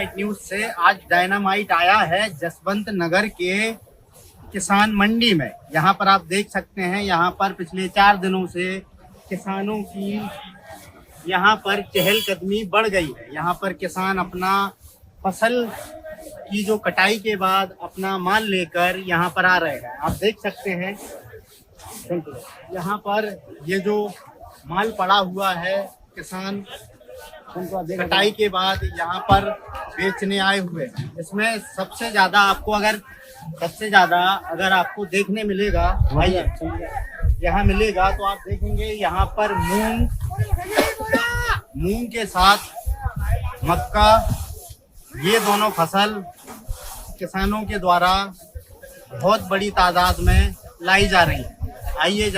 Dynamite news से। आज dynamite आया है जसवंत नगर के किसान मंडी में। यहाँ पर आप देख सकते हैं, यहाँ पर पिछले 4 दिनों से किसानों की यहाँ पर चहलकदमी बढ़ गई है। यहाँ पर किसान अपना फसल की जो कटाई के बाद अपना माल लेकर यहाँ पर आ रहे हैं। आप देख सकते हैं यहाँ पर ये जो माल पड़ा हुआ है, किसान कटाई के बाद यहाँ पर बेचने आए हुए हैं। इसमें सबसे ज्यादा अगर आपको देखने मिलेगा, आइए यहाँ मिलेगा तो आप देखेंगे यहाँ पर मूंग के साथ मक्का, ये दोनों फसल किसानों के द्वारा बहुत बड़ी तादाद में लाई जा रही है। आइए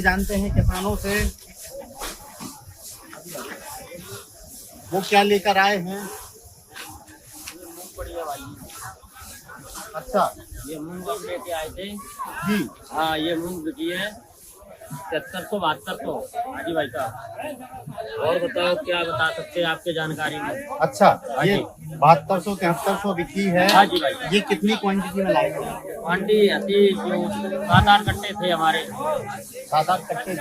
जानते हैं किसानों से वो क्या लेकर आए हैं। अच्छा, ये मूंग अब लेके आए थे जी। हाँ, ये मूंग बिकी है 7300-7200। हाजी भाई साहब, और बताओ क्या बता सकते हैं आपके जानकारी में? अच्छा, ये 7200-7300 बिकी है। हाँ जी भाई। ये कितनी क्वांटिटी में लाए थे? मंडी अति 7-8 कट्टे थे हमारे। 7-8 कट्टे थे।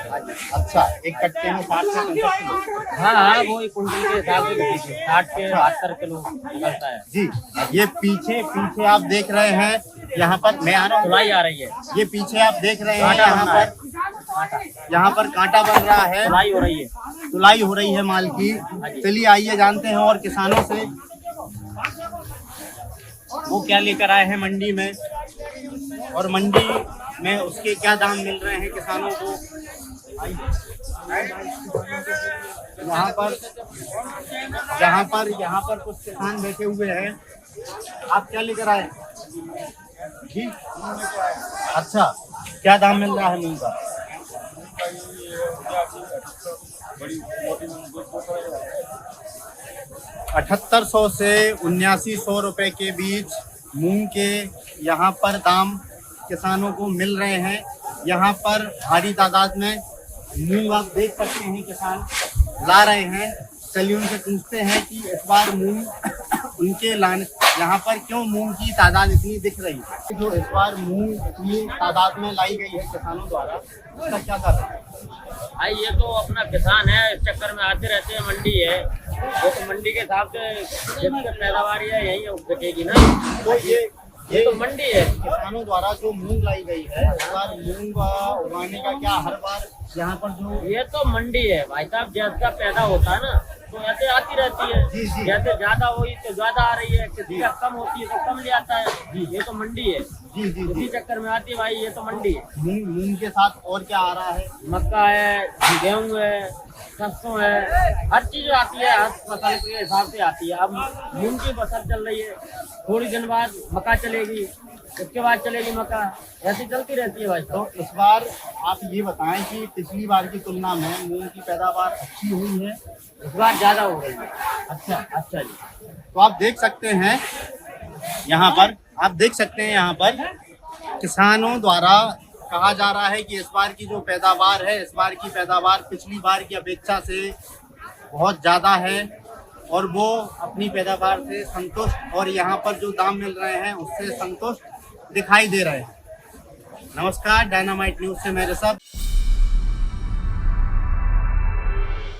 अच्छा, एक कट्टे में 60 से 65 किलो। हाँ, वो एक कुंटल के हिसाब से बिकी थी। 60 के 72 किलो निकलता है जी। ये पीछे आप देख रहे हैं, यहाँ पर मैं आ रहा हूँ, तुलाई आ रही है। ये पीछे आप देख रहे हैं, कांटा यहाँ पर कांटा बन रहा है, तुलाई हो रही है। तुलाई हो रही है माल की। चलिए आइए जानते हैं और किसानों से वो क्या लेकर आए हैं मंडी में, और मंडी में उसके क्या दाम मिल रहे हैं किसानों को। यहाँ पर कुछ किसान बैठे हुए हैं। आप क्या लेकर आए जी? अच्छा, क्या दाम मिल रहा है मूंग का? 7800 से 7900 रुपए के बीच मूंग के यहाँ पर दाम किसानों को मिल रहे हैं। यहाँ पर भारी तादाद में मूंग आप देख सकते हैं किसान ला रहे हैं। चलिए उनसे पूछते हैं कि इस बार मूंग उनके लाने यहाँ पर क्यों मूंग की तादाद इतनी दिख रही है, जो इस बार मूंग इतनी तादाद में लाई गई है किसानों द्वारा, उसका क्या कारण है? भाई ये तो अपना किसान है, इस चक्कर में आते रहते हैं। मंडी है तो मंडी के हिसाब से जितनी पैदावार है यही बिकेगी ना। तो ये तो मंडी है। किसानों द्वारा जो मूंग लाई गई है, इस बार मूंग उगाने का क्या हर बार यहाँ पर जो ये तो मंडी है भाई साहब, जैसा पैदा होता है ना तो ऐसे आती रहती है। जी, जी। जैसे ज्यादा हुई तो ज्यादा आ रही है, किसी का कम होती है तो कम ले आता है। ये तो मंडी है, जी जी इसी जी। चक्कर में आती है भाई। ये तो मंडी है। मूंग के साथ और क्या आ रहा है? मक्का है, गेहूँ है, सरसों है, हर चीज आती है, हर फसल के हिसाब से आती है। अब मूंग की फसल चल रही है, थोड़ी दिन बाद मक्का चलेगी, उसके बाद चलेगी मक्का, ऐसी चलती रहती है भाई। तो इस बार आप ये बताएं कि पिछली बार की तुलना में मूंग की पैदावार अच्छी हुई है, इस बार ज्यादा हो गई है। अच्छा जी। तो आप देख सकते हैं यहाँ पर किसानों द्वारा कहा जा रहा है कि इस बार की जो पैदावार है, इस बार की पैदावार पिछली बार की अपेक्षा से बहुत ज़्यादा है और वो अपनी पैदावार से संतुष्ट और यहाँ पर जो दाम मिल रहे हैं उससे संतुष्ट दिखाई दे रहे हैं। नमस्कार, डायनामाइट न्यूज़ से मेरे साथ